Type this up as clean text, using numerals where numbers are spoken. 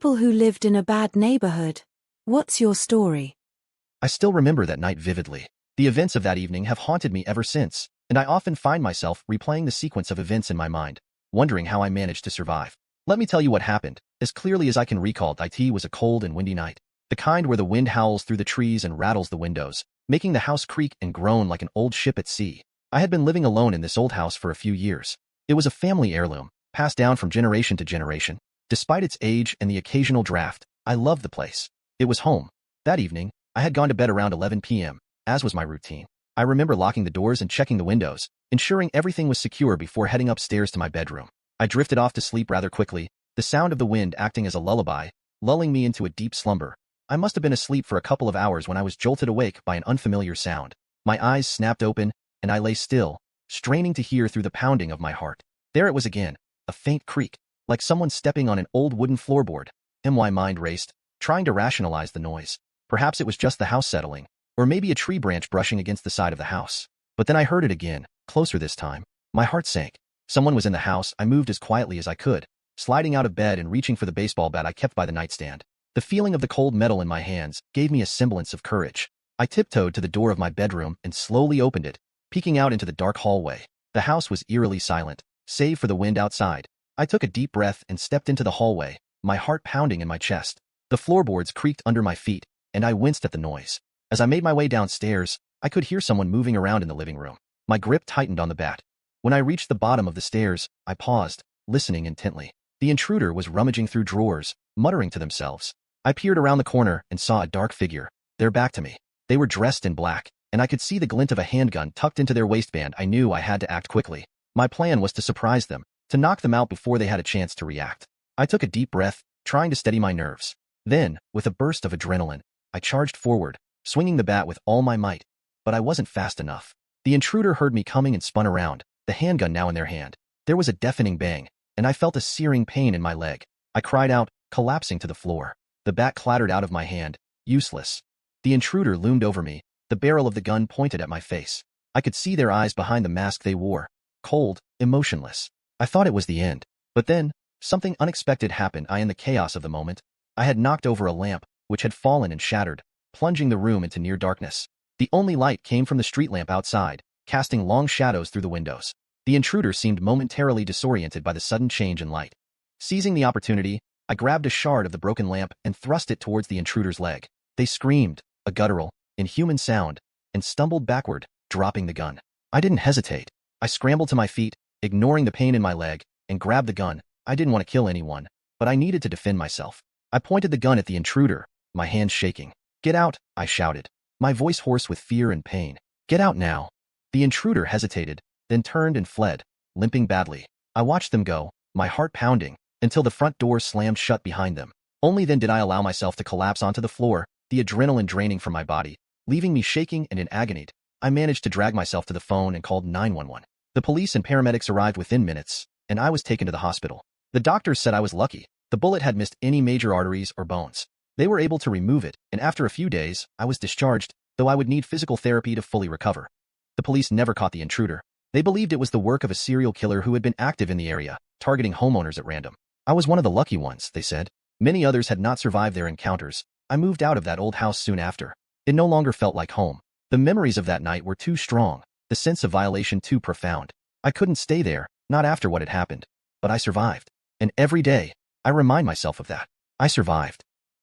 people who lived in a bad neighborhood. What's your story? I still remember that night vividly. The events of that evening have haunted me ever since, and I often find myself replaying the sequence of events in my mind, wondering how I managed to survive. Let me tell you what happened. As clearly as I can recall, it was a cold and windy night. The kind where the wind howls through the trees and rattles the windows, making the house creak and groan like an old ship at sea. I had been living alone in this old house for a few years. It was a family heirloom, passed down from generation to generation. Despite its age and the occasional draft, I loved the place. It was home. That evening, I had gone to bed around 11 p.m., as was my routine. I remember locking the doors and checking the windows, ensuring everything was secure before heading upstairs to my bedroom. I drifted off to sleep rather quickly, the sound of the wind acting as a lullaby, lulling me into a deep slumber. I must have been asleep for a couple of hours when I was jolted awake by an unfamiliar sound. My eyes snapped open, and I lay still, straining to hear through the pounding of my heart. There it was again, a faint creak, like someone stepping on an old wooden floorboard. My mind raced, trying to rationalize the noise. Perhaps it was just the house settling, or maybe a tree branch brushing against the side of the house. But then I heard it again, closer this time. My heart sank. Someone was in the house. I moved as quietly as I could, sliding out of bed and reaching for the baseball bat I kept by the nightstand. The feeling of the cold metal in my hands gave me a semblance of courage. I tiptoed to the door of my bedroom and slowly opened it, peeking out into the dark hallway. The house was eerily silent, save for the wind outside. I took a deep breath and stepped into the hallway, my heart pounding in my chest. The floorboards creaked under my feet, and I winced at the noise. As I made my way downstairs, I could hear someone moving around in the living room. My grip tightened on the bat. When I reached the bottom of the stairs, I paused, listening intently. The intruder was rummaging through drawers, muttering to themselves. I peered around the corner and saw a dark figure. Their back to me. They were dressed in black, and I could see the glint of a handgun tucked into their waistband. I knew I had to act quickly. My plan was to surprise them, to knock them out before they had a chance to react. I took a deep breath, trying to steady my nerves. Then, with a burst of adrenaline, I charged forward, swinging the bat with all my might. But I wasn't fast enough. The intruder heard me coming and spun around, the handgun now in their hand. There was a deafening bang, and I felt a searing pain in my leg. I cried out, collapsing to the floor. The bat clattered out of my hand, useless. The intruder loomed over me, the barrel of the gun pointed at my face. I could see their eyes behind the mask they wore, cold, emotionless. I thought it was the end. But then, something unexpected happened. In the chaos of the moment, I had knocked over a lamp, which had fallen and shattered, plunging the room into near darkness. The only light came from the street lamp outside, casting long shadows through the windows. The intruder seemed momentarily disoriented by the sudden change in light. Seizing the opportunity, I grabbed a shard of the broken lamp and thrust it towards the intruder's leg. They screamed, a guttural, inhuman sound, and stumbled backward, dropping the gun. I didn't hesitate. I scrambled to my feet, ignoring the pain in my leg, and grabbed the gun. I didn't want to kill anyone, but I needed to defend myself. I pointed the gun at the intruder, my hands shaking. "Get out," I shouted, my voice hoarse with fear and pain. "Get out now." The intruder hesitated, then turned and fled, limping badly. I watched them go, my heart pounding, until the front door slammed shut behind them. Only then did I allow myself to collapse onto the floor, the adrenaline draining from my body, leaving me shaking and in agony. I managed to drag myself to the phone and called 911. The police and paramedics arrived within minutes, and I was taken to the hospital. The doctors said I was lucky. The bullet had missed any major arteries or bones. They were able to remove it, and after a few days, I was discharged, though I would need physical therapy to fully recover. The police never caught the intruder. They believed it was the work of a serial killer who had been active in the area, targeting homeowners at random. I was one of the lucky ones, they said. Many others had not survived their encounters. I moved out of that old house soon after. It no longer felt like home. The memories of that night were too strong, the sense of violation too profound. I couldn't stay there, not after what had happened. But I survived. And every day, I remind myself of that. I survived.